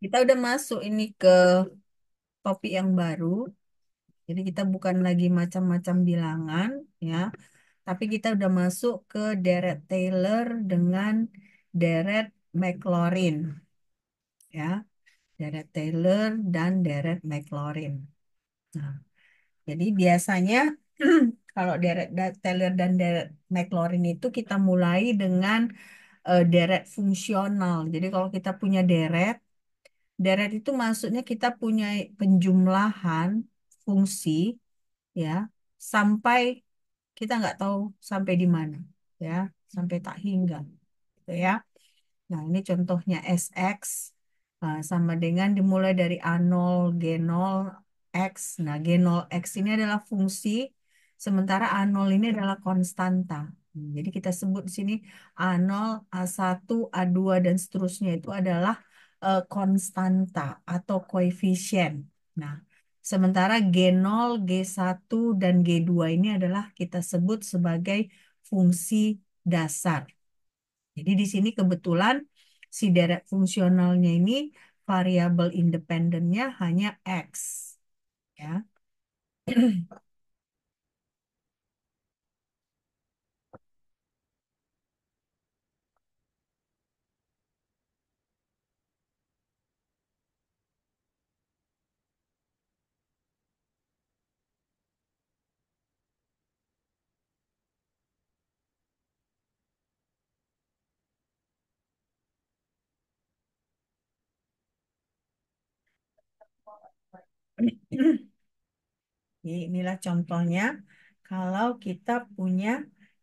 Kita udah masuk ini ke topik yang baru. Jadi kita bukan lagi macam-macam bilangan, ya. Tapi kita udah masuk ke deret Taylor dengan deret Maclaurin, ya. Deret Taylor dan deret Maclaurin. Nah, jadi biasanya kalau Taylor dan deret Maclaurin itu kita mulai dengan deret fungsional. Jadi kalau kita punya deret, deret itu maksudnya kita punya penjumlahan fungsi, ya, sampai kita nggak tahu sampai di mana, ya, sampai tak hingga, gitu ya. Nah, ini contohnya SX, sama dengan dimulai dari A0, G0, X. Nah, G0 X ini adalah fungsi, sementara A0 ini adalah konstanta. Jadi kita sebut di sini A0, A1, A2, dan seterusnya itu adalah konstanta atau koefisien. Nah, sementara G0, G1, dan G2 ini adalah kita sebut sebagai fungsi dasar. Jadi di sini kebetulan si deret fungsionalnya ini variabel independennya hanya X, ya. Jadi inilah contohnya kalau kita punya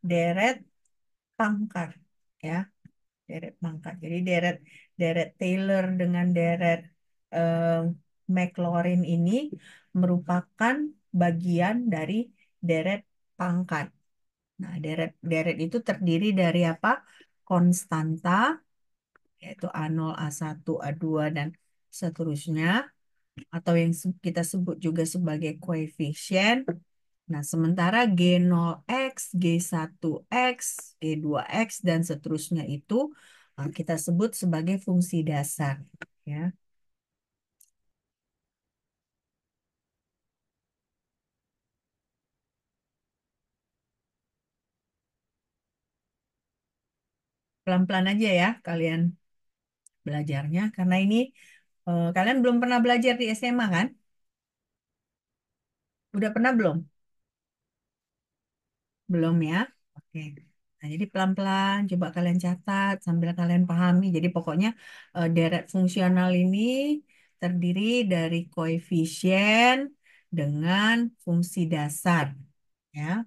deret pangkat, ya, deret pangkat. Jadi deret deret Taylor dengan deret eh, Maclaurin ini merupakan bagian dari deret pangkat. Nah, deret deret itu terdiri dari apa? Konstanta, yaitu A0, A1, A2, dan seterusnya, atau yang kita sebut juga sebagai koefisien. Nah, sementara G0X, G1X, G2X, dan seterusnya itu kita sebut sebagai fungsi dasar. Ya, pelan-pelan aja ya kalian belajarnya, karena ini kalian belum pernah belajar di SMA kan? Udah pernah belum? Belum ya? Oke. Nah, jadi pelan-pelan coba kalian catat sambil kalian pahami. Jadi pokoknya deret fungsional ini terdiri dari koefisien dengan fungsi dasar, ya.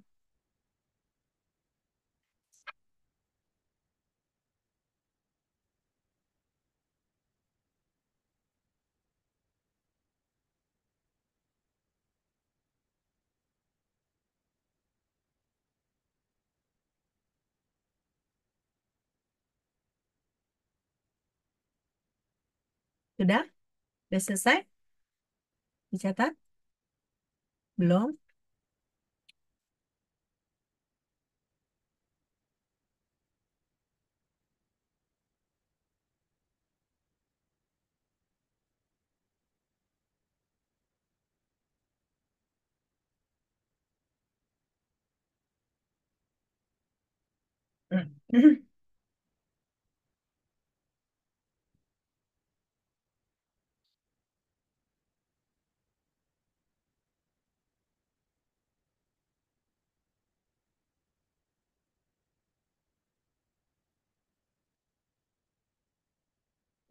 Sudah? Sudah selesai? Dicatat? Belum?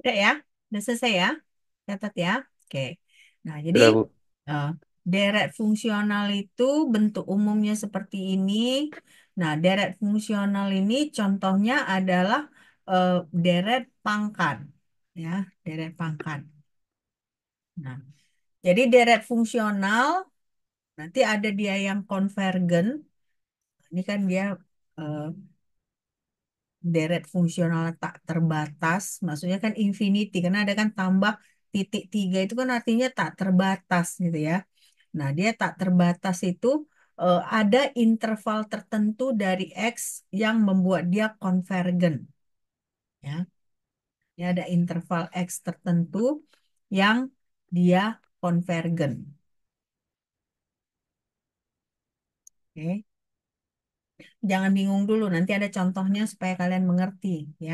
Udah ya? Udah selesai ya? Catat ya? Oke. Nah, jadi Sudah, Bu. eh, deret fungsional itu bentuk umumnya seperti ini. Nah, deret fungsional ini contohnya adalah eh, deret pangkat, ya, deret pangkat. Nah, jadi deret fungsional nanti ada dia yang konvergen. Ini kan dia eh, deret fungsional tak terbatas, maksudnya kan infinity, karena ada kan tambah titik tiga itu kan artinya tak terbatas gitu ya. Nah, dia tak terbatas itu ada interval tertentu dari X yang membuat dia konvergen, ya. Ya, ada interval X tertentu yang dia konvergen. Oke. Jangan bingung dulu, nanti ada contohnya supaya kalian mengerti, ya.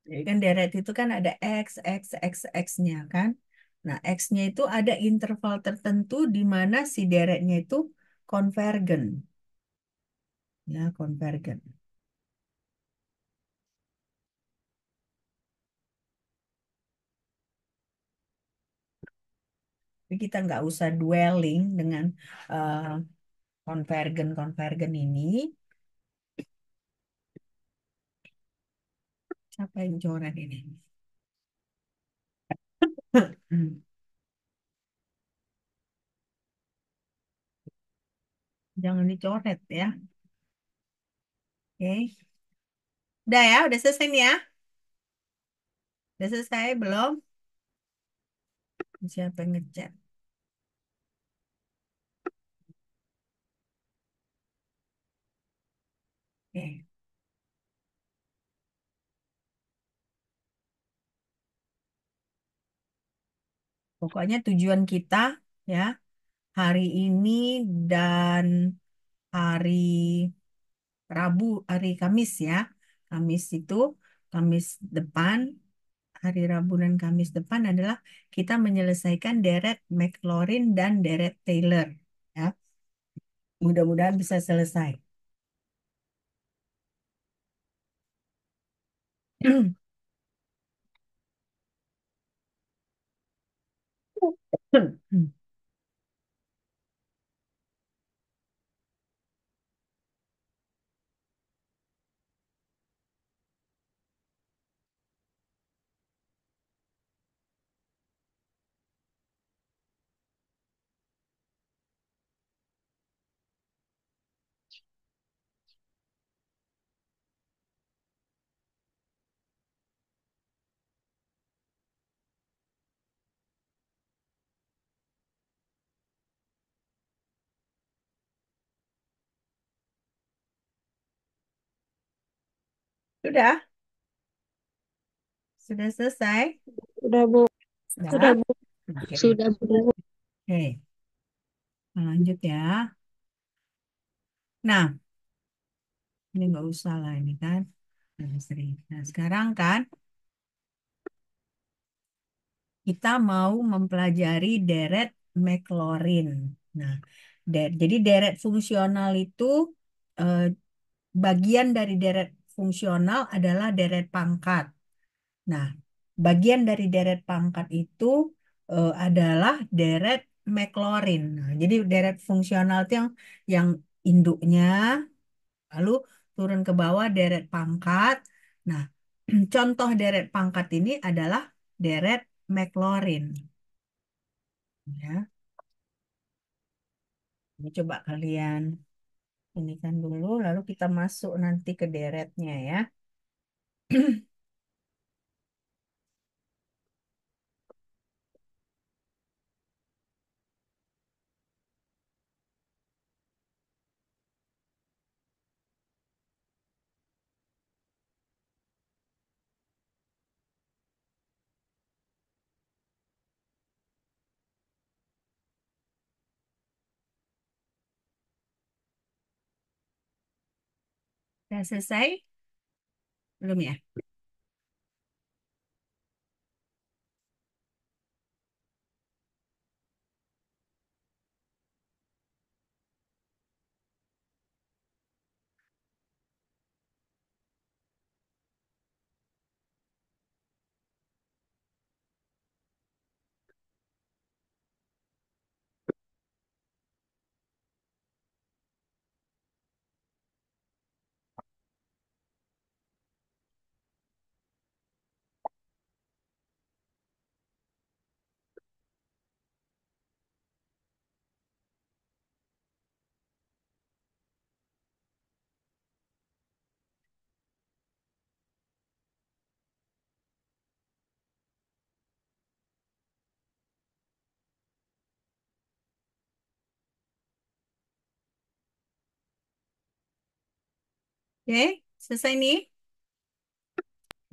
Jadi kan deret itu kan ada X, X, X, X-nya kan. Nah, X-nya itu ada interval tertentu di mana si deretnya itu konvergen. Ya, konvergen. Jadi kita nggak usah dwelling dengan eh, konvergen-konvergen ini. Siapa yang coret ini? Hmm, Jangan dicoret ya. Oke. Udah ya, udah selesai nih ya. Udah selesai belum? Siapa yang ngechat? Oke. Pokoknya tujuan kita ya hari ini dan hari Rabu, hari Kamis ya. Kamis itu, Kamis depan, hari Rabu dan Kamis depan adalah kita menyelesaikan deret Maclaurin dan deret Taylor. Ya, mudah-mudahan bisa selesai. Sudah, sudah selesai. Sudah, Bu. Sudah, Sudah. Bu. Oke, Sudah, Bu. oke, lanjut ya. Nah, ini nggak usah lah ini kan. Nah, sering. Nah, sekarang kan kita mau mempelajari deret Maclaurin. Nah, jadi deret fungsional itu eh, bagian dari deret fungsional adalah deret pangkat. Nah, bagian dari deret pangkat itu adalah deret Maclaurin. Nah, jadi deret fungsional itu yang induknya, lalu turun ke bawah deret pangkat. Nah, contoh deret pangkat ini adalah deret Maclaurin. Ya, ini coba kalian ini kan dulu, lalu kita masuk nanti ke deretnya ya. Sudah selesai? Belum ya? Oke, selesai nih.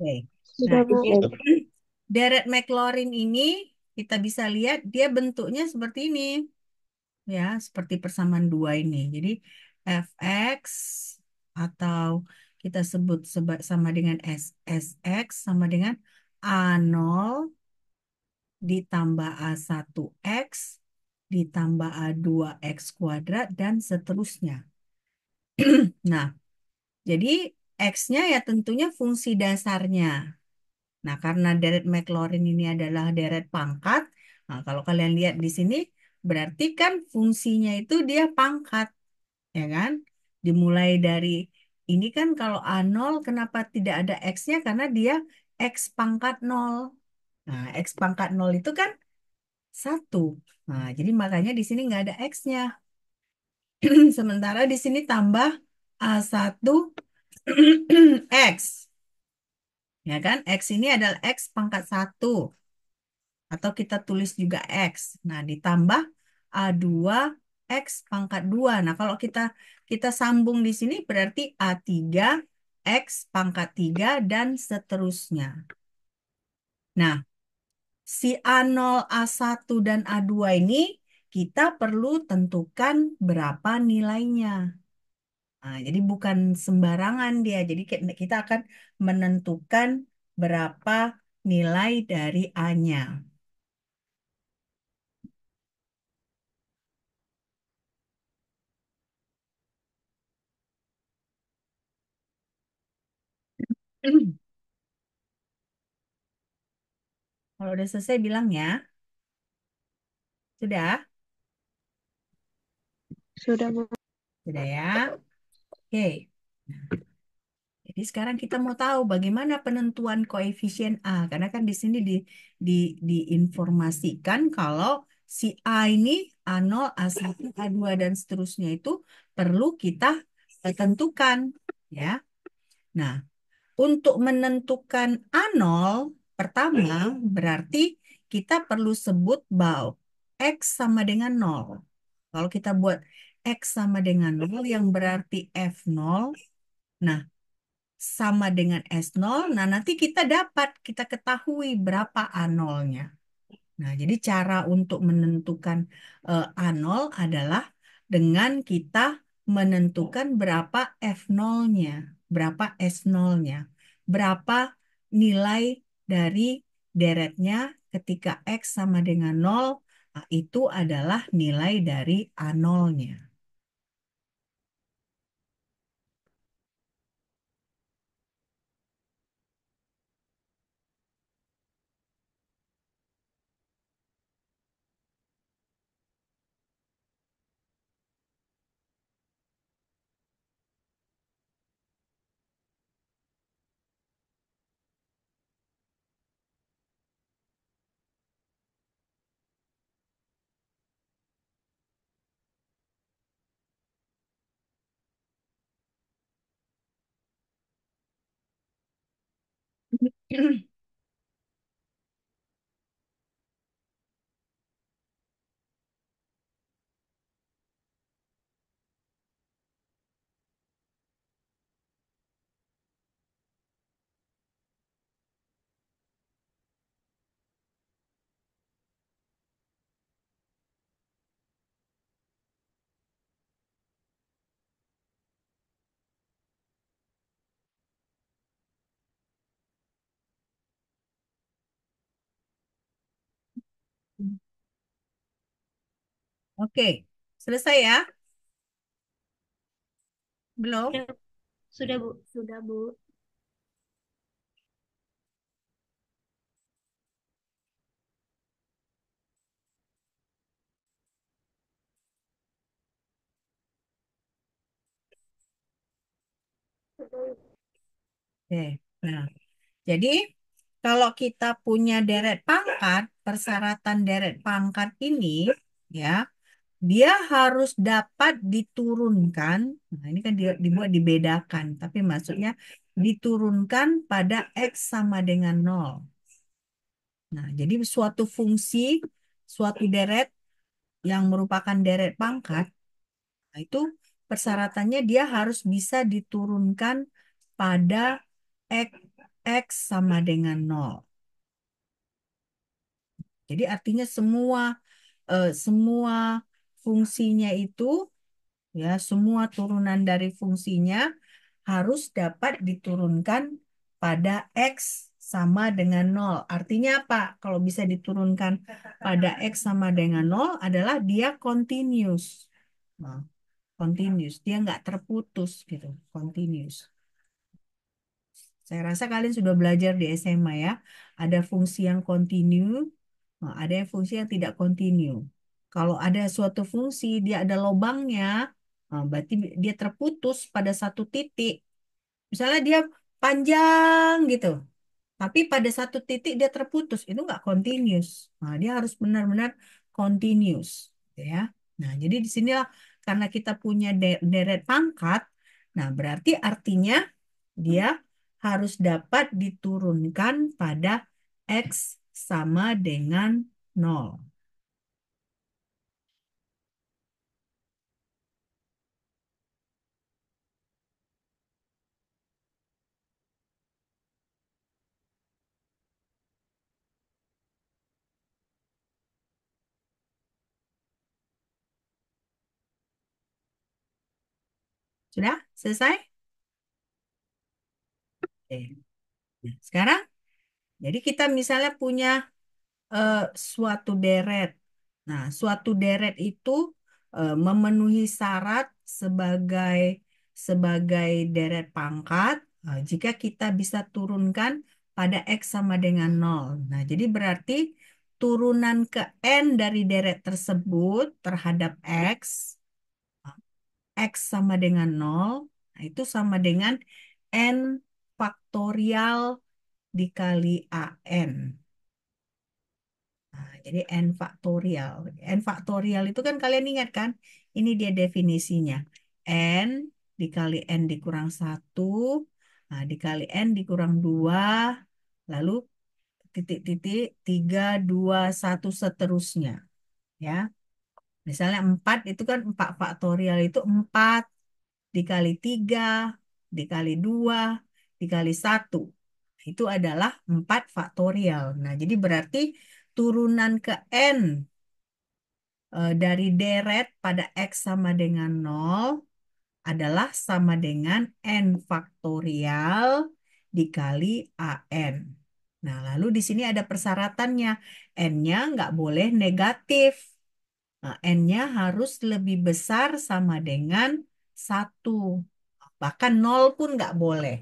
Oke. Nah, Sudah, Bu. jadi deret McLaurin ini kita bisa lihat dia bentuknya seperti ini, ya, seperti persamaan dua ini. Jadi fx atau kita sebut sama dengan SX sama dengan A0 ditambah A1X ditambah A2X kuadrat dan seterusnya. Nah, jadi X-nya ya tentunya fungsi dasarnya. Nah, karena deret Maclaurin ini adalah deret pangkat, nah kalau kalian lihat di sini, berarti kan fungsinya itu dia pangkat, ya kan? Dimulai dari ini kan kalau A0, kenapa tidak ada X-nya? Karena dia X pangkat nol. Nah, X pangkat nol itu kan satu. Nah, jadi makanya di sini nggak ada X-nya. Sementara di sini tambah A1 X. Ya kan? X ini adalah X pangkat satu. Atau kita tulis juga X. Nah, ditambah A2 X pangkat 2. Nah, kalau kita sambung di sini berarti A3 X pangkat 3 dan seterusnya. Nah, si A0, A1 dan A2 ini kita perlu tentukan berapa nilainya. Nah, jadi bukan sembarangan dia. Jadi kita akan menentukan berapa nilai dari A-nya. Kalau udah selesai bilang ya. Sudah? Sudah, Bu. Sudah ya. Oke. Jadi sekarang kita mau tahu bagaimana penentuan koefisien A. Karena kan di sini di, diinformasikan kalau si A ini A0, A1, A2 dan seterusnya itu perlu kita tentukan. Ya. Nah, untuk menentukan A0, pertama berarti kita perlu sebut bahwa X sama dengan nol. Kalau kita buat X sama dengan nol, yang berarti F0, nah sama dengan S0, nah nanti kita ketahui berapa A0-nya. Nah, jadi cara untuk menentukan A0 adalah dengan kita menentukan berapa F0-nya, berapa S0-nya, berapa nilai dari deretnya ketika X sama dengan 0, nah, itu adalah nilai dari A0-nya. Oke, selesai ya? Belum? Sudah, sudah, Bu. Sudah, Bu. Oke. Nah, jadi kalau kita punya deret pangkat, persyaratan deret pangkat ini, ya, dia harus dapat diturunkan. Nah, ini kan dibuat dibedakan, tapi maksudnya diturunkan pada X sama dengan nol. Nah, jadi suatu fungsi, suatu deret yang merupakan deret pangkat, nah, itu persyaratannya dia harus bisa diturunkan pada X, X sama dengan nol. Jadi artinya semua fungsinya itu, ya, semua turunan dari fungsinya harus dapat diturunkan pada X sama dengan nol. Artinya apa? Kalau bisa diturunkan pada X sama dengan nol adalah dia continuous. Nah, continuous. Dia nggak terputus gitu. Continuous. Saya rasa kalian sudah belajar di SMA ya. Ada fungsi yang continue, ada yang fungsi yang tidak continue. Kalau ada suatu fungsi, dia ada lubangnya, berarti dia terputus pada satu titik. Misalnya dia panjang gitu, tapi pada satu titik dia terputus, itu nggak continuous. Nah, dia harus benar-benar continuous, gitu ya. Nah, jadi di sinilah karena kita punya deret pangkat, nah berarti artinya dia harus dapat diturunkan pada X sama dengan nol. Sudah selesai? Oke. Nah, sekarang, jadi kita misalnya punya eh, suatu deret. Nah, suatu deret itu memenuhi syarat sebagai sebagai deret pangkat jika kita bisa turunkan pada X sama dengan nol. Nah, jadi berarti turunan ke N dari deret tersebut terhadap X, X sama dengan nol, nah itu sama dengan N faktorial dikali AN. Nah, jadi n faktorial. N faktorial itu kan kalian ingat kan? Ini dia definisinya. N dikali N dikurang satu, nah, dikali N dikurang 2, lalu titik-titik 3, 2, 1 seterusnya. Ya. Misalnya 4 itu kan 4 faktorial itu 4 dikali 3 dikali 2 dikali satu. Itu adalah 4 faktorial. Nah, jadi berarti turunan ke N dari deret pada X sama dengan nol adalah sama dengan N faktorial dikali AN. Nah, lalu di sini ada persyaratannya. N-nya nggak boleh negatif. Nah, N-nya harus lebih besar sama dengan satu. Bahkan nol pun nggak boleh.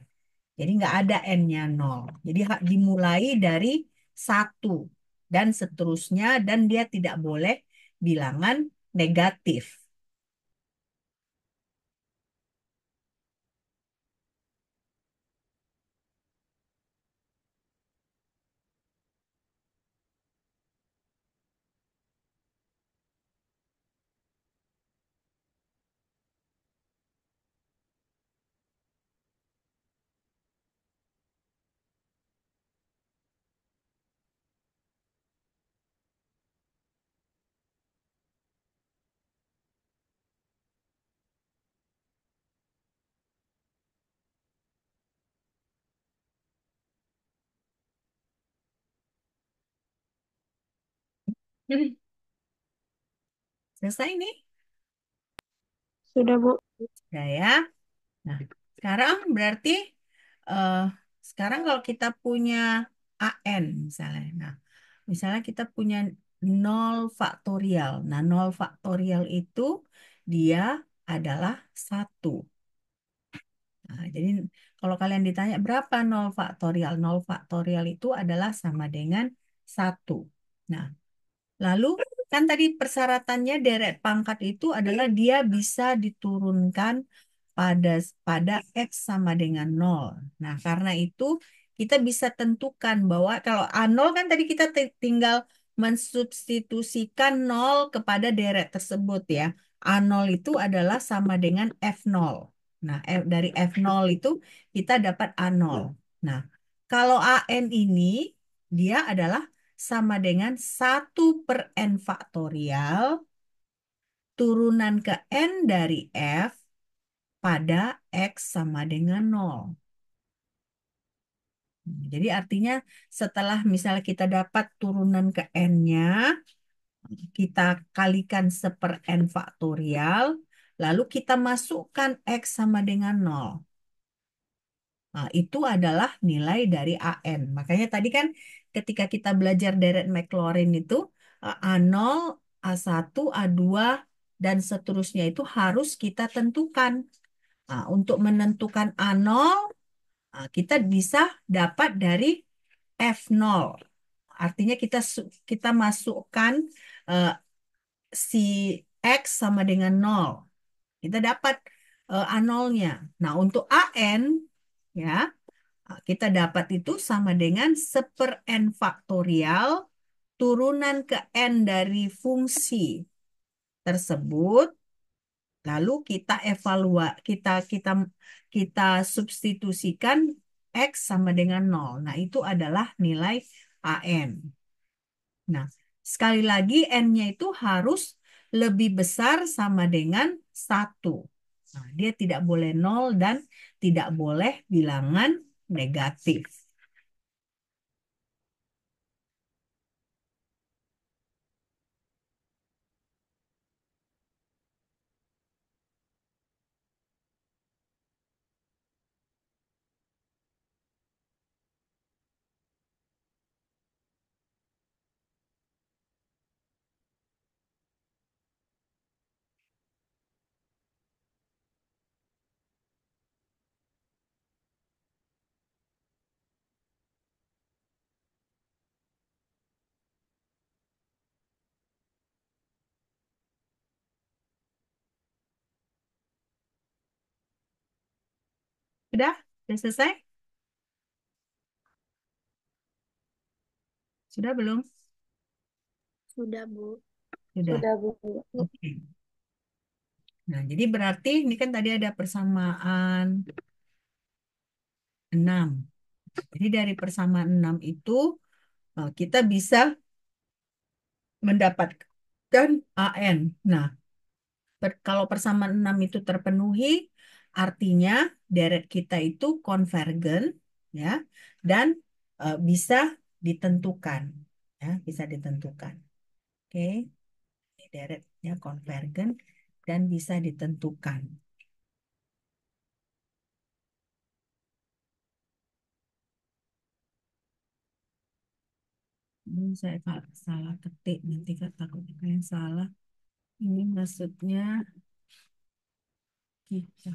Jadi nggak ada N-nya nol. Jadi dimulai dari satu dan seterusnya dan dia tidak boleh bilangan negatif. Hmm, selesai nih. Sudah, Bu. Nah ya. Nah, sekarang berarti eh, sekarang kalau kita punya AN misalnya. Nah, misalnya kita punya nol faktorial. Nah, nol faktorial itu dia adalah satu. Nah, jadi kalau kalian ditanya berapa nol faktorial itu adalah sama dengan satu. Nah, lalu kan tadi persyaratannya deret pangkat itu adalah dia bisa diturunkan pada pada X sama dengan nol. Nah, karena itu kita bisa tentukan bahwa kalau A0 kan tadi kita tinggal mensubstitusikan nol kepada deret tersebut ya. A0 itu adalah sama dengan F0. Nah, dari F0 itu kita dapat A0. Nah, kalau AN ini dia adalah sama dengan satu per N faktorial turunan ke N dari F pada X sama dengan nol. Jadi artinya setelah misalnya kita dapat turunan ke N-nya, kita kalikan seper N faktorial, lalu kita masukkan X sama dengan nol. Nah, itu adalah nilai dari AN. Makanya tadi kan ketika kita belajar deret Maclaurin itu, A0, A1, A2, dan seterusnya itu harus kita tentukan. Nah, untuk menentukan A0, kita bisa dapat dari F0. Artinya kita masukkan eh, si X sama dengan nol. Kita dapat A0-nya. Nah, untuk AN, ya, kita dapat itu sama dengan seper N faktorial turunan ke N dari fungsi tersebut, lalu kita kita substitusikan X sama dengan nol. Nah, itu adalah nilai AN. Nah, sekali lagi N-nya itu harus lebih besar sama dengan satu. Nah, dia tidak boleh nol dan tidak boleh bilangan negatif. Sudah? Sudah selesai? Sudah belum? Sudah, Bu. Sudah. Sudah, Bu. Oke. Nah, jadi berarti ini kan tadi ada persamaan 6. Jadi dari persamaan 6 itu kita bisa mendapatkan AN. Nah, kalau persamaan 6 itu terpenuhi, artinya deret kita itu konvergen, ya, dan bisa ditentukan, ya, bisa ditentukan. Oke, deretnya konvergen dan bisa ditentukan. Saya salah ketik nanti takutnya yang salah. Ini maksudnya kita.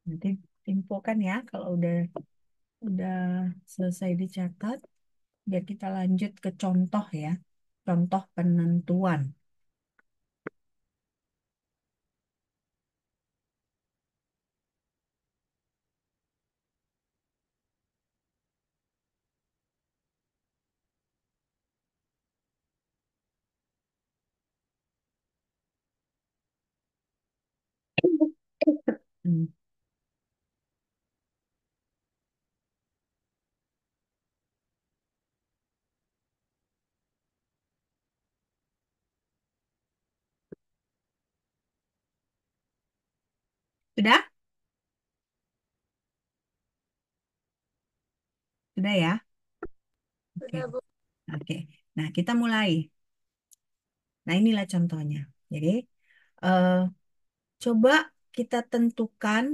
Nanti infokan ya kalau udah selesai dicatat. Biar kita lanjut ke contoh ya. Contoh penentuan. Hmm. Sudah? Sudah ya? Oke. Sudah, Bu. Oke. Nah, kita mulai. Nah, inilah contohnya. Jadi, eh, coba kita tentukan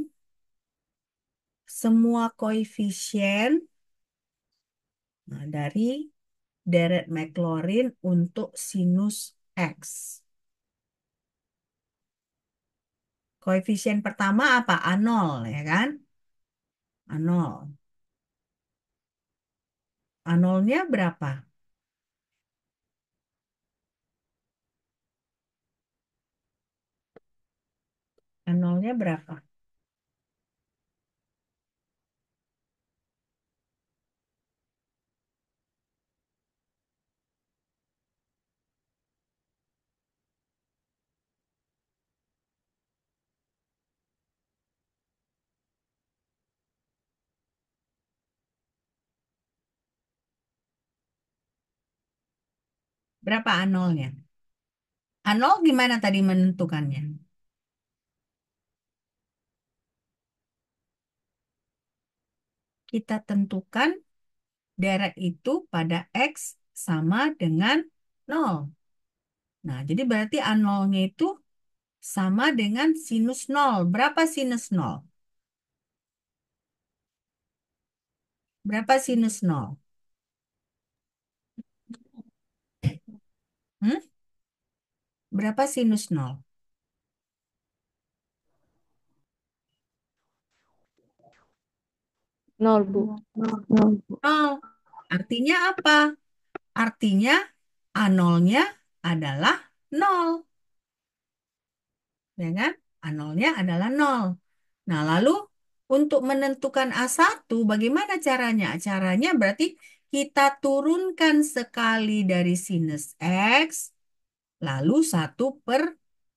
semua koefisien dari deret Maclaurin untuk sinus X. Koefisien pertama apa? A0, ya kan? A0. A0-nya berapa? A0-nya berapa? Berapa A0-nya? A0 gimana tadi menentukannya? Kita tentukan deret itu pada X sama dengan 0. Nah, jadi berarti A0-nya itu sama dengan sinus 0. Berapa sinus 0? Berapa sinus 0? Hmm? Berapa sinus 0? 0, Bu. 0. Artinya apa? Artinya A0-nya adalah 0. Ya kan? A0-nya adalah 0. Nah, lalu untuk menentukan A1, bagaimana caranya? Caranya berarti kita turunkan sekali dari sinus X, lalu satu per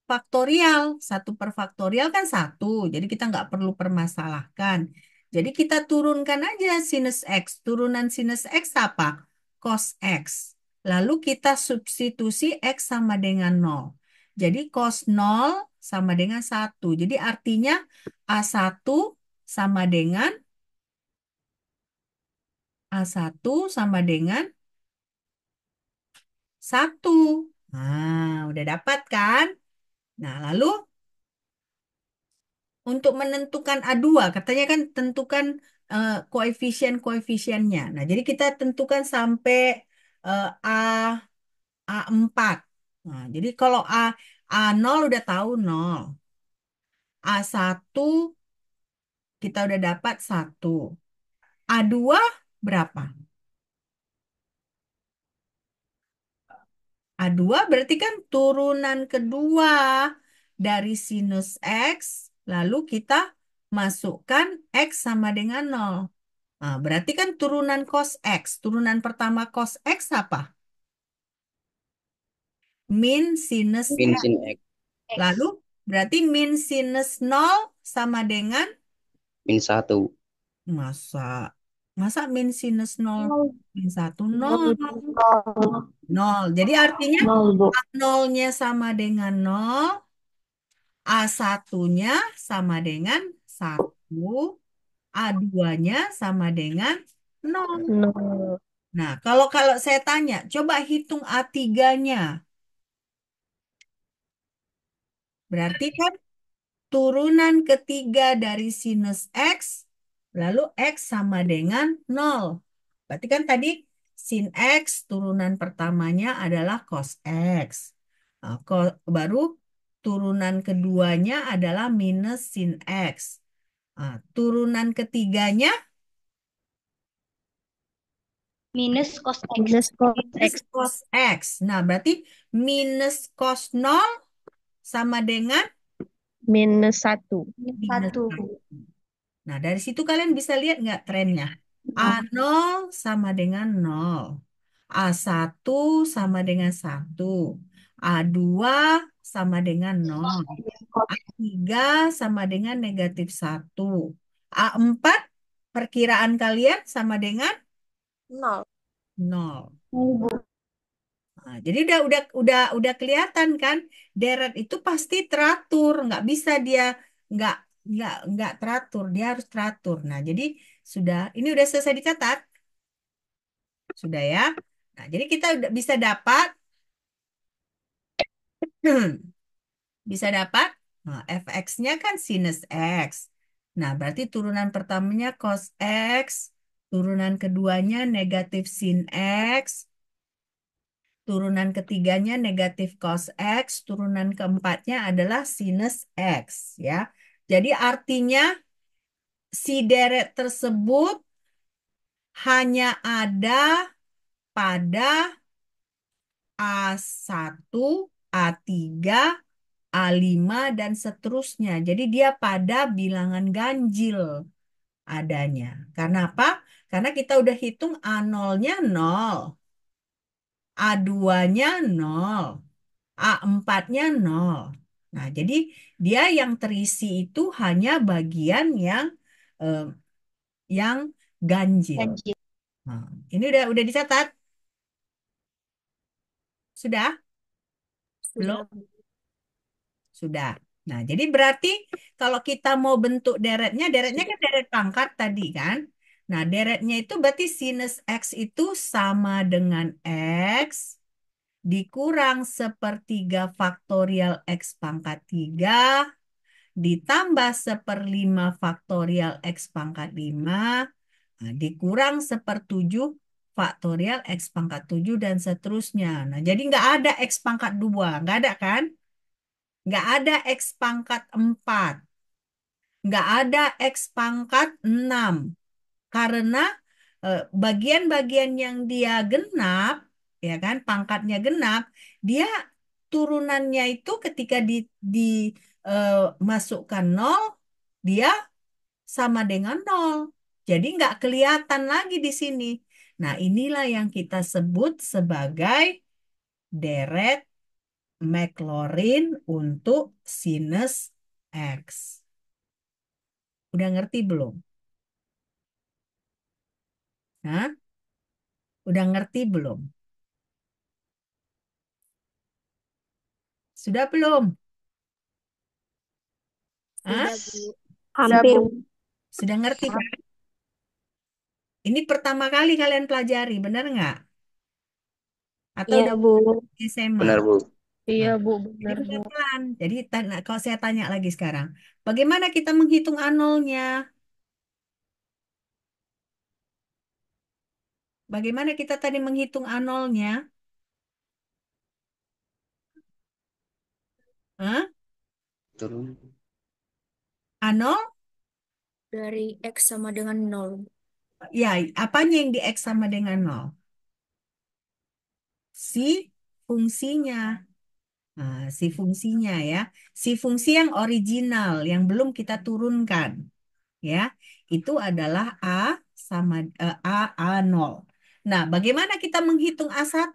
faktorial. Satu per faktorial kan satu, jadi kita nggak perlu permasalahkan. Jadi kita turunkan aja sinus X. Turunan sinus X apa? Cos X. Lalu kita substitusi X sama dengan 0. Jadi cos 0 sama dengan satu. Jadi artinya A1 sama dengan A1 sama dengan satu. Nah, udah dapat kan? Nah, lalu untuk menentukan A2, katanya kan tentukan koefisien-koefisiennya. Nah, jadi kita tentukan sampai A A4. Nah, jadi kalau A0 udah tahu 0. A1 kita udah dapat satu. A2 berapa? A2 berarti kan turunan kedua dari sinus X, lalu kita masukkan X sama dengan 0. Nah, berarti kan turunan cos X. Turunan pertama cos X apa? Min sinus Min X. sin X. Lalu berarti min sinus 0 sama dengan Min 1. masa masa min sinus 0 0, min 1 0 0, 0. Jadi artinya 0, Bu. A0-nya sama dengan 0, A1-nya sama dengan 1, A2-nya sama dengan 0. 0. Nah, kalau kalau saya tanya, coba hitung A3-nya. Berarti kan turunan ketiga dari sinus X, lalu X sama dengan 0. Berarti kan tadi sin X turunan pertamanya adalah cos X. Nah, baru turunan keduanya adalah minus sin X. Nah, turunan ketiganya Minus cos X. Minus cos minus X. cos X. Nah, berarti minus cos 0 sama dengan Minus 1. Minus minus 1. 1. Nah, dari situ kalian bisa lihat nggak trennya? A0 sama dengan 0. A1 sama dengan 1. A2 sama dengan 0. A3 sama dengan negatif 1. A4 perkiraan kalian sama dengan 0. 0. 0, Bu. Nah, jadi udah kelihatan kan, deret itu pasti teratur, nggak bisa dia nggak nggak teratur, dia harus teratur. Nah, jadi ini udah selesai dicatat, sudah ya. Nah, jadi kita udah bisa dapat bisa dapat fx-nya kan sinus x. Nah, berarti turunan pertamanya cos x, turunan keduanya negatif sin x, turunan ketiganya negatif cos X, turunan keempatnya adalah sinus X, ya. Jadi artinya si deret tersebut hanya ada pada A1, A3, A5, dan seterusnya. Jadi dia pada bilangan ganjil adanya. Karena apa? Karena kita udah hitung A0-nya 0, A2-nya 0, A4-nya 0. Nah, jadi dia yang terisi itu hanya bagian eh, yang ganjil. Ganjil. Nah, ini udah dicatat? Sudah? Belum? Sudah, Bu. Sudah. Nah, jadi berarti kalau kita mau bentuk deretnya, deretnya kan deret pangkat tadi kan? Nah, deretnya itu berarti sinus X itu sama dengan X dikurang sepertiga faktorial X pangkat 3 ditambah seperlima faktorial X pangkat 5 dikurang sepertujuh faktorial X pangkat 7 dan seterusnya. Nah, jadi nggak ada X pangkat 2, nggak ada kan? Nggak ada X pangkat 4, nggak ada X pangkat 6. Karena bagian-bagian yang dia genap, ya kan, pangkatnya genap, dia turunannya itu ketika di masukkan 0, dia sama dengan 0. Jadi nggak kelihatan lagi di sini. Nah, inilah yang kita sebut sebagai deret Maclaurin untuk sinus X. Udah ngerti belum? Hah? Udah ngerti belum? Sudah belum? Hah? Sudah, Bu. Hampir. Sudah ngerti kan? Ini pertama kali kalian pelajari, benar nggak? Atau Iya, udah Bu. di SMA? Benar, Bu. Iya, Nah, Bu, jadi benar, Bu. pelan-pelan. Jadi kalau saya tanya lagi sekarang, bagaimana kita menghitung A0-nya? Bagaimana kita tadi menghitung A0-nya? Hah? Turun. A0? Dari X sama dengan 0. Ya, apanya yang di X sama dengan 0? Si fungsinya. Nah, si fungsinya ya. Si fungsi yang original, yang belum kita turunkan. Ya, itu adalah A0. Nah, bagaimana kita menghitung A1?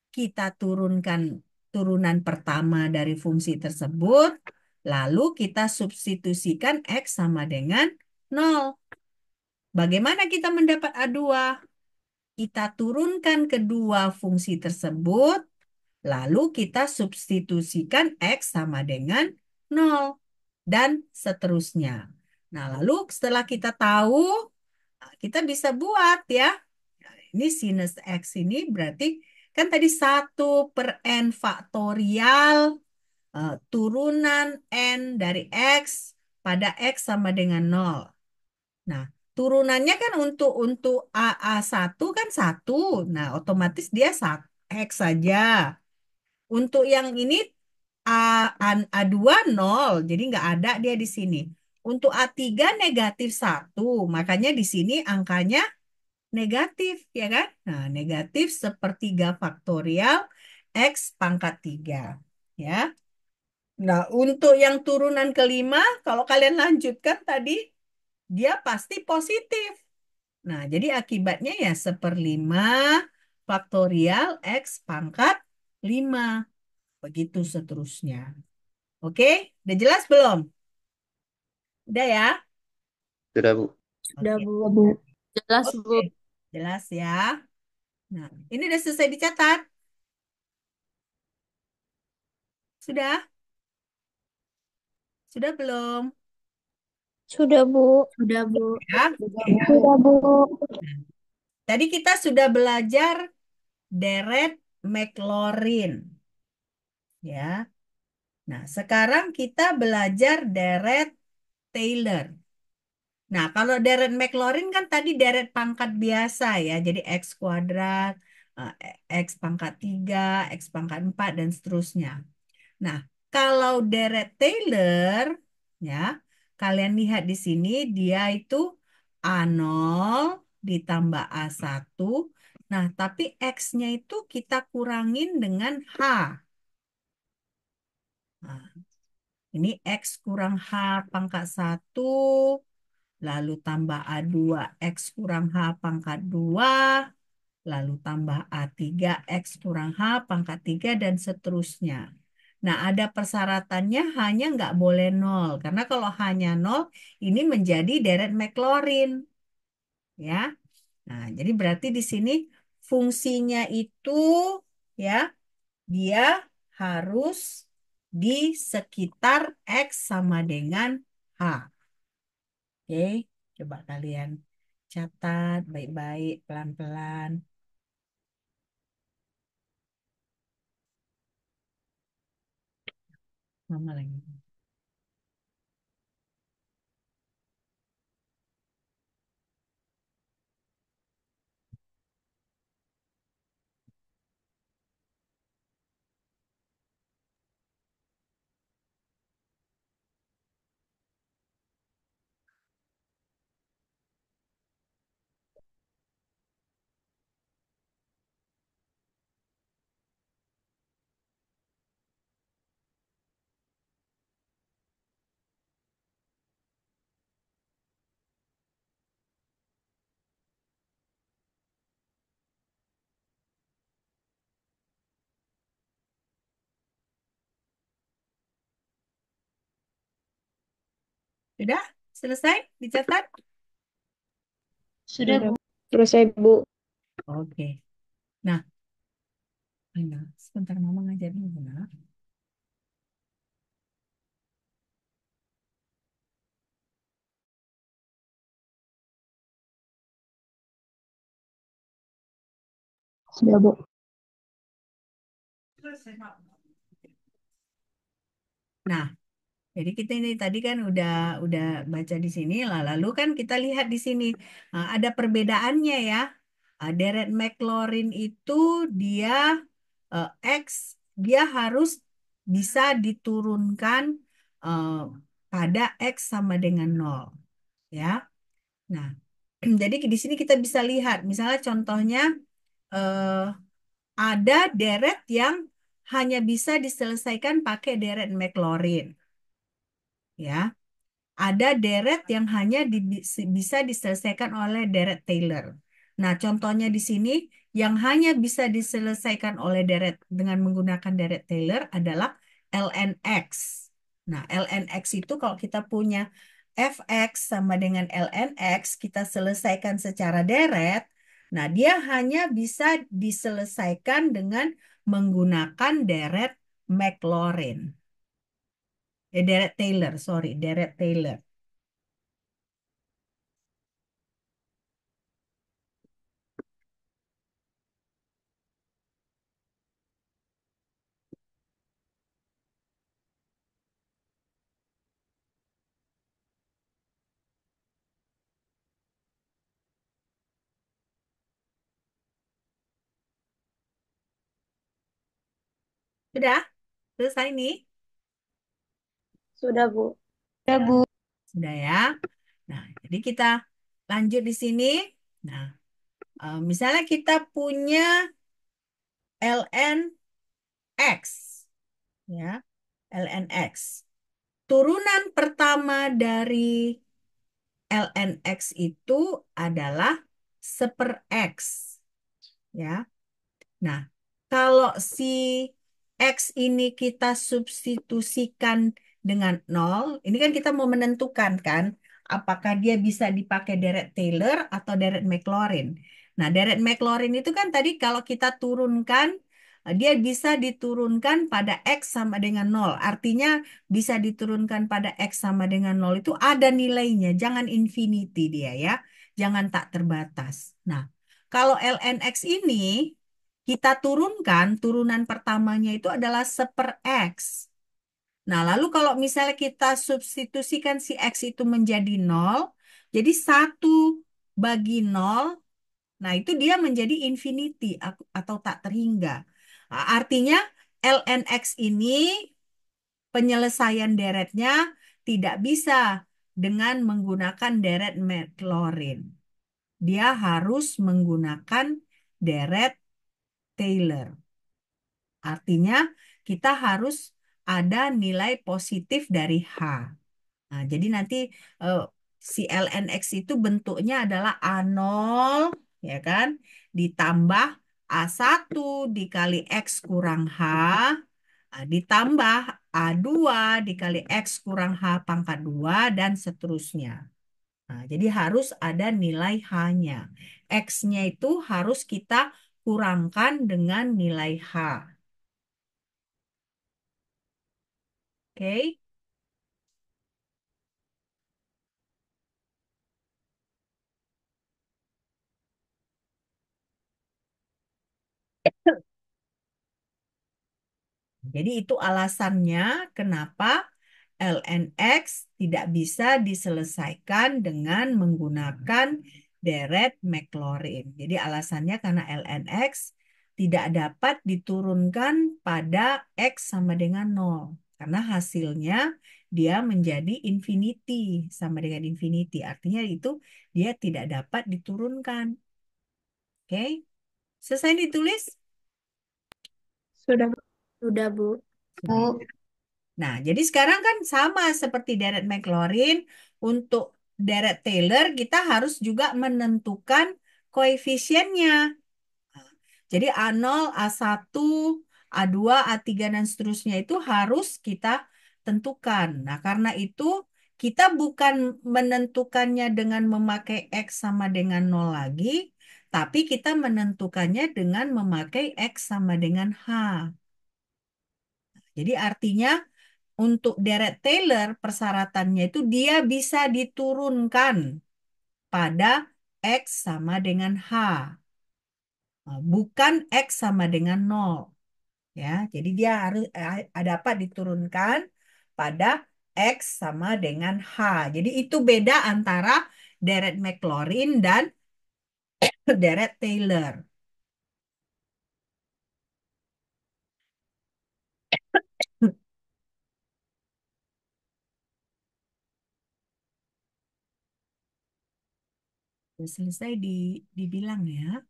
Kita turunkan turunan pertama dari fungsi tersebut, lalu kita substitusikan X sama dengan 0. Bagaimana kita mendapat A2? Kita turunkan kedua fungsi tersebut, lalu kita substitusikan X sama dengan 0. Dan seterusnya. Nah, lalu setelah kita tahu, kita bisa buat ya. Nah, ini sinus X ini berarti kan tadi 1/n faktorial turunan n dari X pada X sama dengan 0. Nah, turunannya kan untuk AA1 kan 1. Nah, otomatis dia X saja. Untuk yang ini A, A2 0, jadi nggak ada dia di sini. Untuk A3 -1, makanya di sini angkanya negatif, ya kan? Nah, negatif sepertiga faktorial X pangkat 3. Ya. Nah, untuk yang turunan kelima, kalau kalian lanjutkan tadi, dia pasti positif. Nah, jadi akibatnya ya seperlima faktorial X pangkat 5. Begitu seterusnya. Oke, udah jelas belum? Udah ya? Sudah, Bu. Sudah, Oke, Bu. Iya, Bu. Jelas, oke. Bu. Jelas ya. Nah, ini udah selesai dicatat? Sudah? Sudah belum? Sudah, Bu. Sudah, Bu. Ya. Sudah, Bu. Nah, tadi kita sudah belajar deret Maclaurin. Ya. Nah, sekarang kita belajar deret Taylor. Nah, kalau deret Maclaurin kan tadi deret pangkat biasa ya. Jadi X kuadrat, eh, X pangkat 3, X pangkat 4, dan seterusnya. Nah, kalau deret Taylor, ya, kalian lihat di sini dia itu A0 ditambah A1. Nah, tapi X-nya itu kita kurangin dengan H. Nah, ini X kurang H pangkat 1, lalu tambah A2 X kurang H pangkat 2, lalu tambah A3 X kurang H pangkat 3, dan seterusnya. Nah, ada persyaratannya hanya nggak boleh 0. Karena kalau hanya 0, ini menjadi deret Maclaurin. Ya. Nah, jadi berarti di sini fungsinya itu ya, dia harus di sekitar X sama dengan H. Oke, coba kalian catat baik-baik, pelan-pelan. Mama lagi. Sudah? Selesai? Dicatat? Sudah, Bu. Selesai, Bu. Oke. Nah, Aina, sebentar Mama ngajar dulu, nah. Sudah, Bu. Nah, jadi kita ini tadi kan udah baca di sini lah. Lalu kan kita lihat di sini ada perbedaannya ya. Deret McLaurin itu dia X dia harus bisa diturunkan eh, pada X sama dengan nol, ya. Nah, jadi di sini kita bisa lihat misalnya contohnya eh, ada deret yang hanya bisa diselesaikan pakai deret McLaurin, ya. Ada deret yang hanya bisa diselesaikan oleh deret Taylor. Nah, contohnya di sini yang hanya bisa diselesaikan oleh deret dengan menggunakan deret Taylor adalah lnx. Nah, lnx itu kalau kita punya fx sama dengan lnx, kita selesaikan secara deret. Nah, dia hanya bisa diselesaikan dengan menggunakan deret Maclaurin. Deret Taylor, sorry, deret Taylor. Sudah? Selesai nih? Sudah, Bu. Sudah, Bu. Sudah ya. Nah, jadi kita lanjut di sini. Nah, misalnya kita punya ln x, ya, ln x. Turunan pertama dari ln x itu adalah seper x, ya. Nah, kalau si X ini kita substitusikan dengan nol, ini kan kita mau menentukan kan, apakah dia bisa dipakai deret Taylor atau deret Maclaurin. Nah, deret Maclaurin itu kan tadi kalau kita turunkan, dia bisa diturunkan pada X sama dengan nol. Artinya bisa diturunkan pada X sama dengan nol itu ada nilainya, jangan infinity dia ya, jangan tak terbatas. Nah, kalau lnx ini kita turunkan, turunan pertamanya itu adalah seper X. Nah, lalu kalau misalnya kita substitusikan si X itu menjadi nol, jadi 1/0, nah itu dia menjadi infinity atau tak terhingga. Artinya ln X ini penyelesaian deretnya tidak bisa dengan menggunakan deret Maclaurin. Dia harus menggunakan deret Taylor. Artinya kita harus ada nilai positif dari H. Nah, jadi nanti eh, si lnx itu bentuknya adalah A0, ya kan? Ditambah A1 dikali X kurang H, ditambah A2 dikali X kurang H pangkat 2, dan seterusnya. Nah, jadi harus ada nilai H-nya. X-nya itu harus kita kurangkan dengan nilai H. Oke? Jadi itu alasannya kenapa ln X tidak bisa diselesaikan dengan menggunakan deret Maclaurin. Jadi alasannya karena ln X tidak dapat diturunkan pada X sama dengan 0. Karena hasilnya dia menjadi infinity, sama dengan infinity. Artinya itu dia tidak dapat diturunkan. Oke? Selesai ditulis? Sudah, Bu. Sudah, Bu. Sudah. Nah, jadi sekarang kan sama seperti deret Maclaurin, untuk deret Taylor kita harus juga menentukan koefisiennya. Jadi A0, A1, A2, A3, dan seterusnya itu harus kita tentukan. Nah, karena itu kita bukan menentukannya dengan memakai X sama dengan 0 lagi, tapi kita menentukannya dengan memakai X sama dengan H. Jadi artinya untuk deret Taylor persyaratannya itu dia bisa diturunkan pada X sama dengan H. Bukan X sama dengan 0. Ya, jadi dia harus dapat diturunkan pada X sama dengan H. Jadi itu beda antara deret Maclaurin dan deret Taylor. Sudah selesai dibilang ya.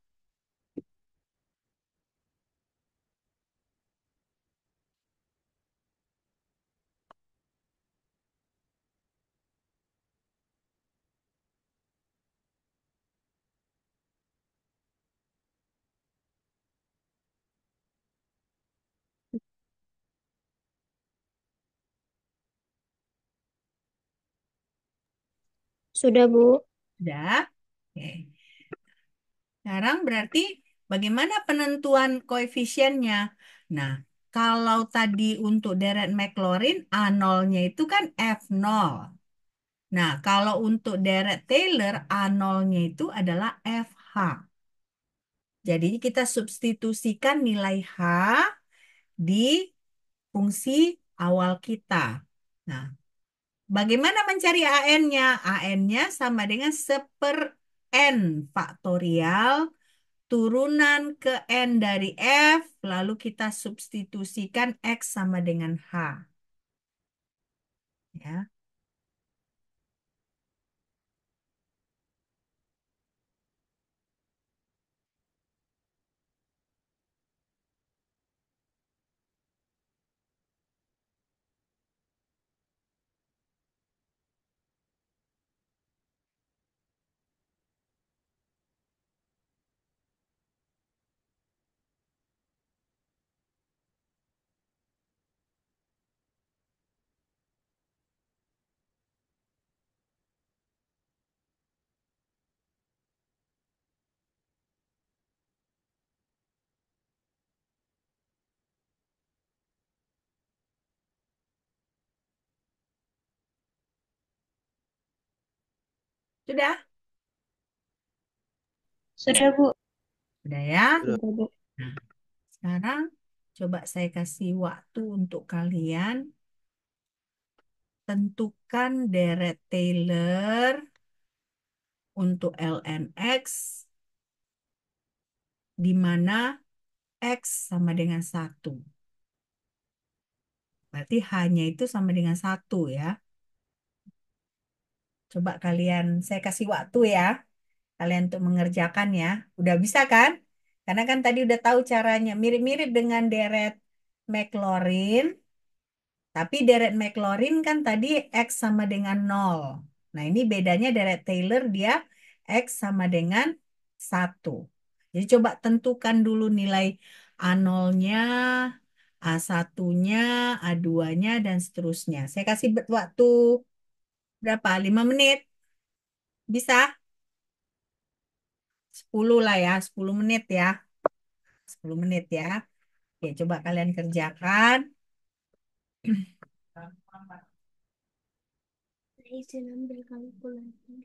Sudah, Bu. Sudah. Oke. Sekarang berarti bagaimana penentuan koefisiennya? Nah, kalau tadi untuk deret Maclaurin A0-nya itu kan F0. Nah, kalau untuk deret Taylor A0-nya itu adalah FH. Jadi kita substitusikan nilai H di fungsi awal kita. Nah, bagaimana mencari AN-nya? AN-nya sama dengan 1/n faktorial turunan ke N dari F, lalu kita substitusikan X sama dengan H. Ya, sudah? Sudah, Bu. Sudah ya? Sudah. Sudah, Bu. Nah, sekarang coba saya kasih waktu untuk kalian tentukan deret Taylor untuk ln X, di mana X sama dengan 1. Berarti hanya itu sama dengan 1 ya. Coba kalian, saya kasih waktu ya. Kalian untuk mengerjakan ya. Udah bisa kan? Karena kan tadi udah tahu caranya. Mirip-mirip dengan deret Maclaurin. Tapi deret Maclaurin kan tadi X sama dengan 0. Nah ini bedanya deret Taylor dia X sama dengan 1. Jadi coba tentukan dulu nilai A0-nya, A1-nya, A2-nya, dan seterusnya. Saya kasih waktu berapa? 5 menit? Bisa? 10 lah ya, 10 menit ya. 10 menit ya. Oke, coba kalian kerjakan. Izin ambil kalkulator.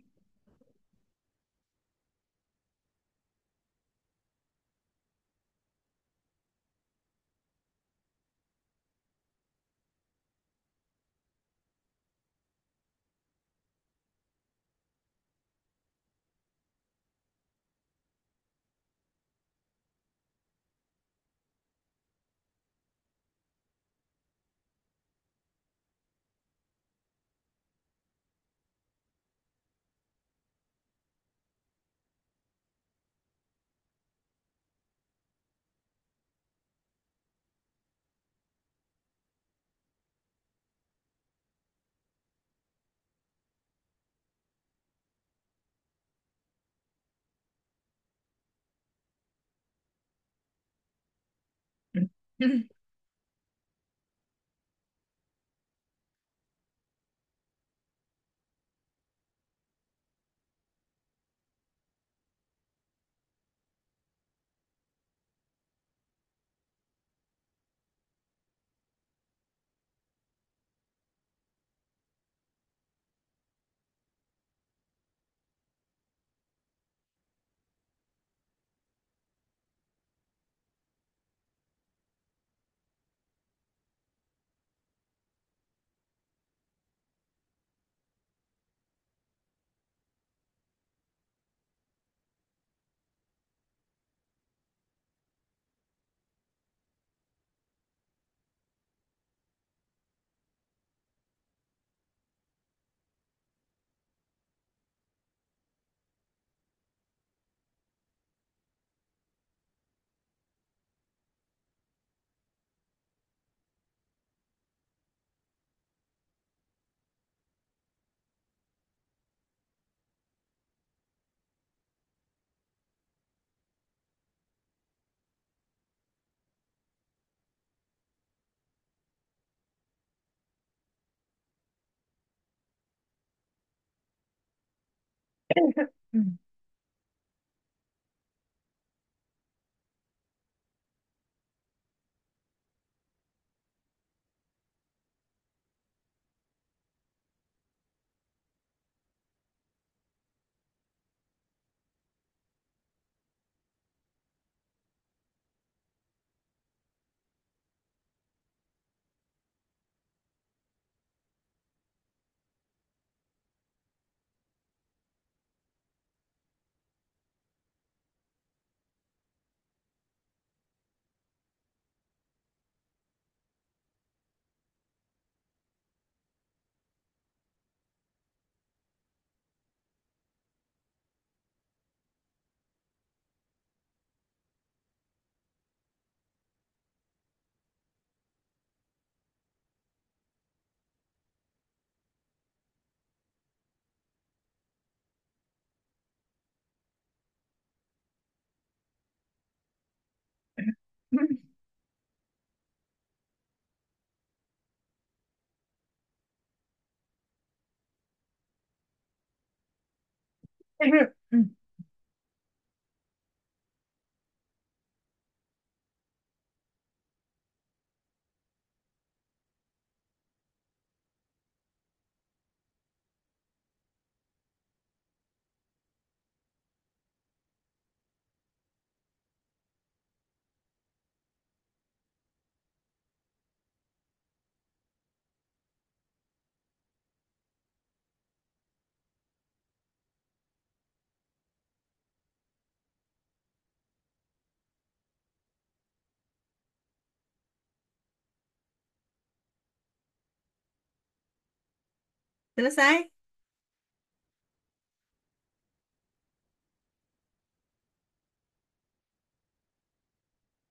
Selesai?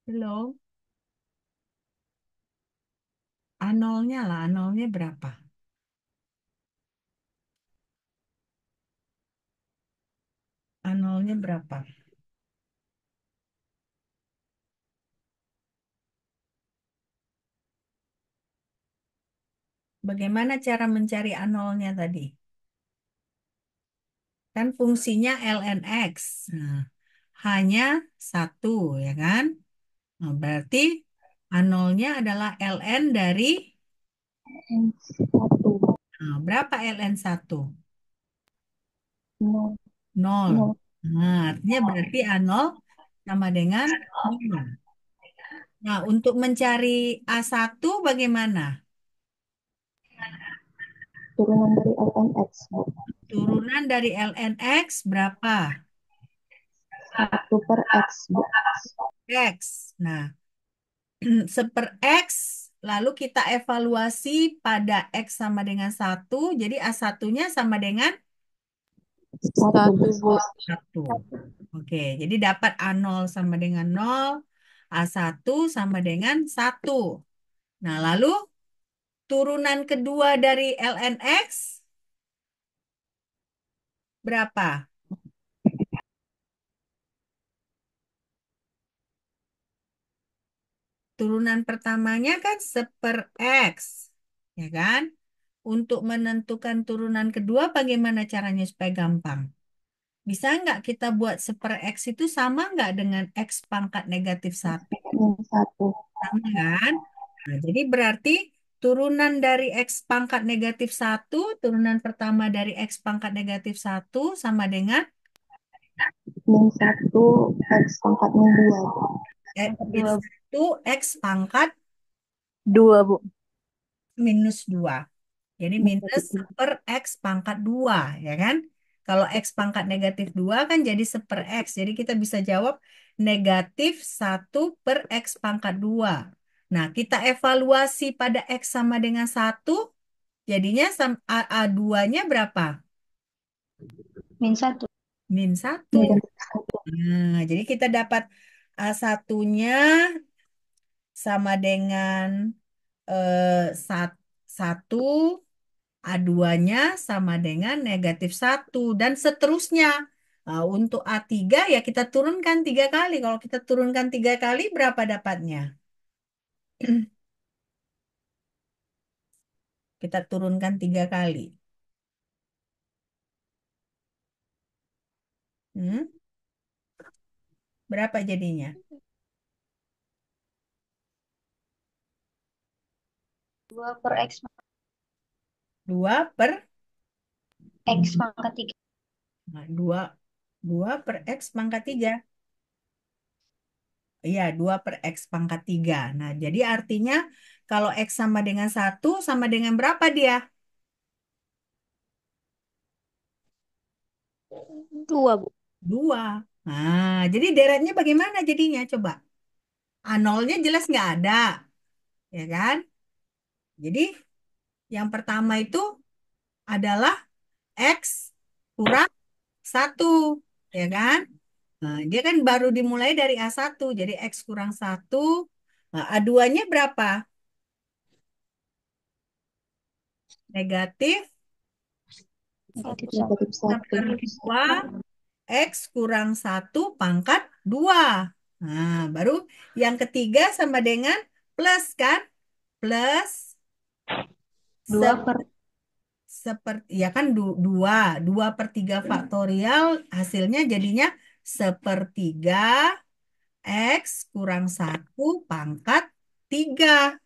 Belum. A0-nya lah, A0-nya berapa? A0-nya berapa? Bagaimana cara mencari A0-nya tadi? Kan fungsinya ln X. Nah, hanya satu, ya kan? Nah, berarti A0-nya adalah ln dari N1. berapa ln satu? Nol. Nol. Nol. Nah, artinya berarti A0 sama dengan 0. Nah, untuk mencari A1 bagaimana? Turunan dari ln x, Bu. Turunan dari ln X berapa? 1 per x, Bu. X. Nah, seper X, lalu kita evaluasi pada X sama dengan 1, jadi A1-nya sama dengan 1, Bu. 1. Oke, jadi dapat A0 sama dengan 0, A1 sama dengan 1. Nah, lalu turunan kedua dari ln X berapa? Turunan pertamanya kan seper X, ya kan? Untuk menentukan turunan kedua, bagaimana caranya supaya gampang? Bisa nggak kita buat seper X itu sama nggak dengan X pangkat negatif satu? -1. Sama kan? Nah, jadi berarti turunan dari X pangkat negatif satu, turunan pertama dari X pangkat negatif satu sama dengan -1 x pangkat -2, Bu. min 1 X pangkat 2, Bu. minus 2. Jadi minus Negatif 2. seper X pangkat 2, ya kan? Kalau X pangkat negatif 2 kan jadi seper X. Jadi kita bisa jawab negatif 1 per X pangkat 2. Nah, kita evaluasi pada X sama dengan 1, jadinya A2-nya berapa? -1. Min 1. Negatif 1. Nah, jadi kita dapat A1-nya sama dengan eh, 1, A2-nya sama dengan negatif 1 dan seterusnya. Nah, untuk A3 ya kita turunkan 3 kali. Kalau kita turunkan 3 kali berapa dapatnya? Kita turunkan 3 kali. Hmm? Berapa jadinya? 2 per X, 2 per X pangkat 3. 2, 2 per X pangkat 3. Iya, 2 per X pangkat 3. Nah, jadi artinya kalau X sama dengan 1 sama dengan berapa dia? 2, Bu. 2. Nah, jadi deretnya bagaimana jadinya? Coba. A0-nya jelas nggak ada, ya kan? Jadi yang pertama itu adalah X kurang 1, ya kan? Nah, dia kan baru dimulai dari A1, jadi X kurang 1. Nah, A2-nya berapa? Negatif Negatif 1. Negatif 1. seper 2 X kurang 1 pangkat 2. Nah, baru yang ketiga sama dengan plus kan? Plus 2 per seperti ya kan 2 per 3 faktorial hasilnya jadinya sepertiga X kurang 1 pangkat 3.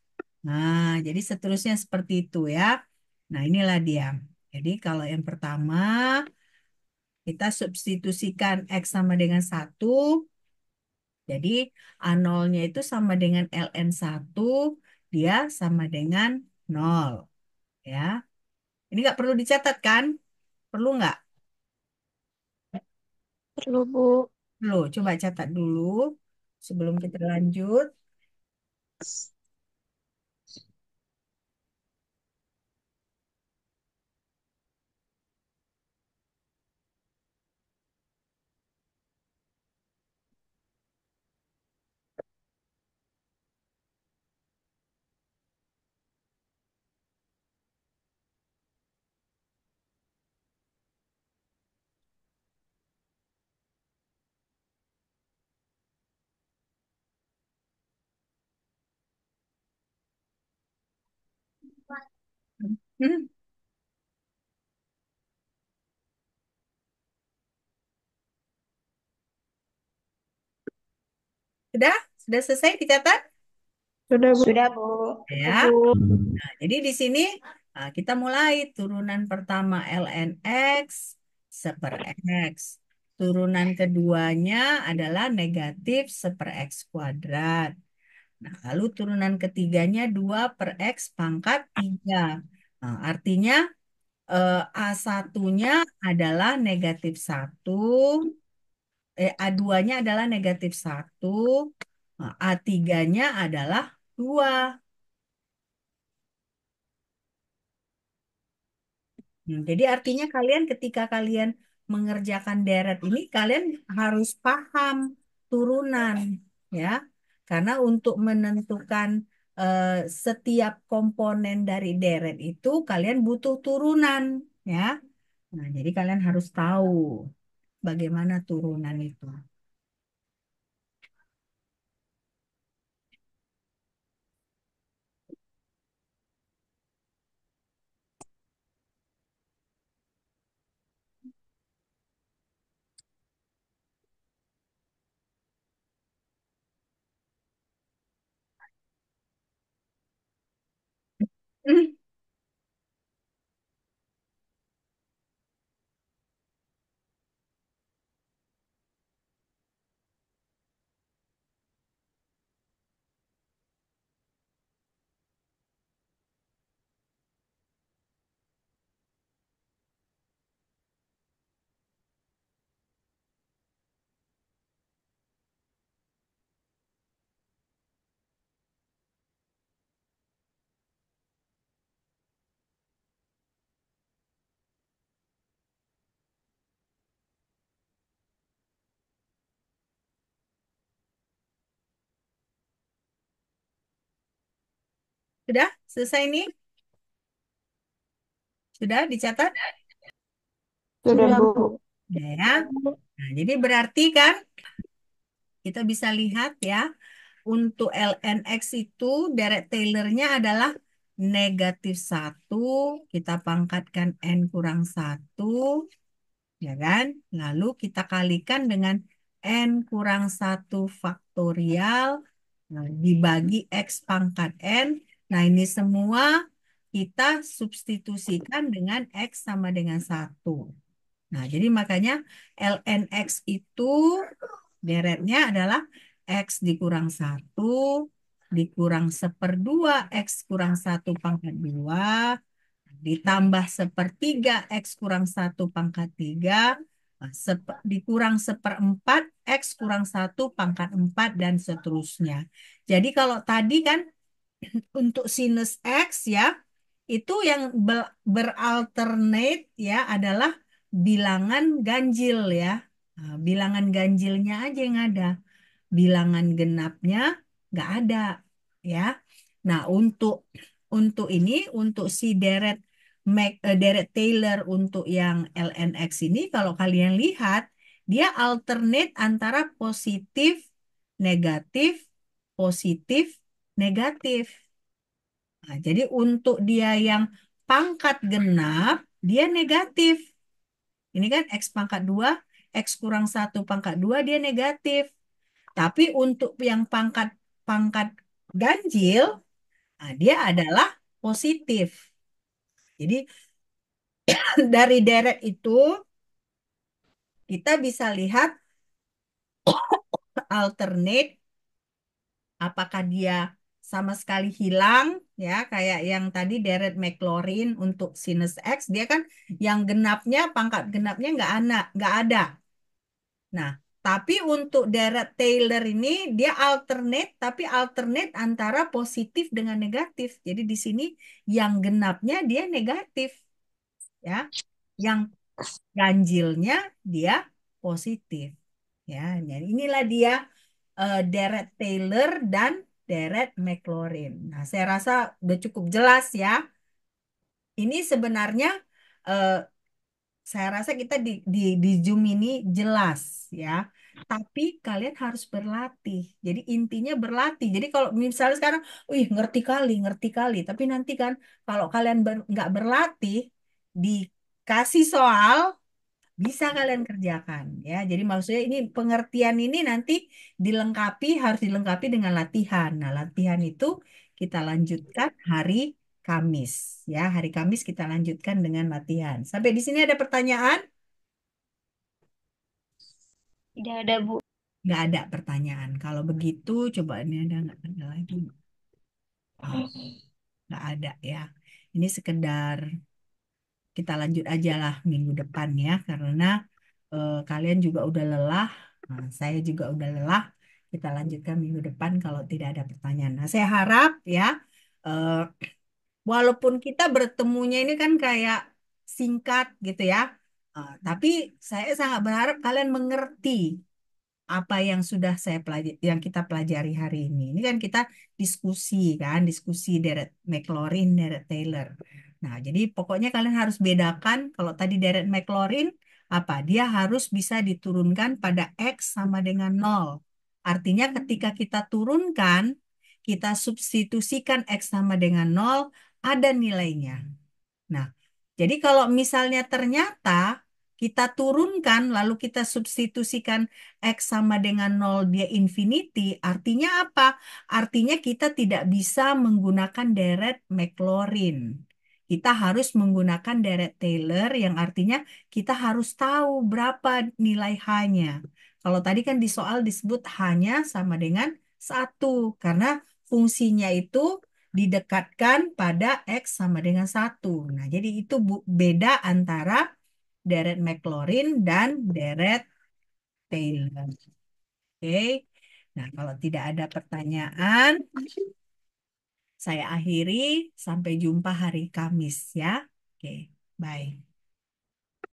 Nah, jadi seterusnya seperti itu ya. Nah, inilah dia. Jadi kalau yang pertama kita substitusikan X sama dengan 1. Jadi A0-nya itu sama dengan ln 1, dia sama dengan 0. Ya. Ini nggak perlu dicatat kan? Perlu nggak? Perlu, Bu. Loh, coba catat dulu sebelum kita lanjut. Hmm, sudah? Sudah selesai dicatat? Sudah, Bu. Sudah, Bu. Ya. Bu. Nah, jadi di sini kita mulai turunan pertama ln x seper x. Turunan keduanya adalah negatif seper x kuadrat. Nah, lalu turunan ketiganya 2 per x pangkat 3. Nah, artinya A1-nya adalah negatif 1, A2-nya adalah negatif 1, A3-nya adalah 2. Jadi artinya kalian ketika kalian mengerjakan deret ini kalian harus paham turunan ya. Karena untuk menentukan eh, setiap komponen dari deret itu kalian butuh turunan ya. Nah, jadi kalian harus tahu bagaimana turunan itu. Sudah selesai nih? Sudah dicatat? Sudah, Sudah, Bu. Bu. Ya. Nah, jadi berarti kan kita bisa lihat ya, untuk ln x itu deret Taylornya adalah negatif 1, kita pangkatkan n kurang 1, ya kan? Lalu kita kalikan dengan n kurang 1 faktorial, nah, dibagi x pangkat n. Nah, ini semua kita substitusikan dengan x sama dengan 1. Nah, jadi makanya ln x itu deretnya adalah x dikurang 1 dikurang seperdua x kurang 1 pangkat 2 ditambah sepertiga x kurang 1 pangkat 3 dikurang seperempat x kurang 1 pangkat 4 dan seterusnya. Jadi kalau tadi kan untuk sinus X ya, itu yang beralternate ya adalah bilangan ganjil ya. Nah, bilangan ganjilnya aja yang ada. Bilangan genapnya nggak ada ya. Nah, untuk ini untuk si deret Taylor untuk yang ln x ini kalau kalian lihat dia alternate antara positif, negatif, positif, negatif. Nah, jadi untuk dia yang pangkat genap, dia negatif. Ini kan X pangkat 2, X kurang 1 pangkat 2, dia negatif. Tapi untuk yang pangkat pangkat ganjil, nah, dia adalah positif. Jadi dari deret itu kita bisa lihat alternate apakah dia sama sekali hilang ya kayak yang tadi deret Maclaurin untuk sinus X dia kan yang genapnya pangkat genapnya nggak ada. Nah, tapi untuk deret Taylor ini dia alternate tapi alternate antara positif dengan negatif. Jadi di sini yang genapnya dia negatif ya. Yang ganjilnya dia positif. Ya, jadi inilah dia deret Taylor dan deret Maclaurin. Nah, saya rasa udah cukup jelas ya. Ini sebenarnya eh, saya rasa kita di Zoom ini jelas ya. Tapi kalian harus berlatih. Jadi intinya berlatih. Jadi kalau misalnya sekarang, wih ngerti kali. Tapi nanti kan kalau kalian nggak berlatih, dikasih soal, bisa kalian kerjakan ya. Jadi maksudnya ini pengertian ini nanti harus dilengkapi dengan latihan. Nah, latihan itu kita lanjutkan hari Kamis ya. Hari Kamis kita lanjutkan dengan latihan. Sampai di sini ada pertanyaan? Tidak ada, Bu. Nggak ada pertanyaan. Kalau begitu coba ini ada nggak ada lagi? Oh, nggak ada ya. Ini sekedar kita lanjut aja lah minggu depan ya karena kalian juga udah lelah. Nah, saya juga udah lelah. Kita lanjutkan minggu depan kalau tidak ada pertanyaan. Nah, saya harap ya eh, walaupun kita bertemunya ini kan kayak singkat gitu ya. Tapi saya sangat berharap kalian mengerti apa yang sudah yang kita pelajari hari ini. Ini kan kita diskusi kan, diskusi Derek McLaurin, Derek Taylor. Nah, jadi pokoknya kalian harus bedakan kalau tadi Derek McLaurin apa? Dia harus bisa diturunkan pada X sama dengan nol. Artinya ketika kita turunkan, kita substitusikan X sama dengan nol, ada nilainya. Nah, jadi kalau misalnya ternyata kita turunkan lalu kita substitusikan X sama dengan nol dia infinity, artinya apa? Artinya kita tidak bisa menggunakan deret Maclaurin. Kita harus menggunakan deret Taylor yang artinya kita harus tahu berapa nilai H-nya. Kalau tadi kan di soal disebut H-nya sama dengan satu karena fungsinya itu didekatkan pada X sama dengan satu. Nah, jadi itu beda antara deret Maclaurin dan deret Taylor. Oke. Nah, kalau tidak ada pertanyaan, saya akhiri. Sampai jumpa hari Kamis ya. Oke, bye.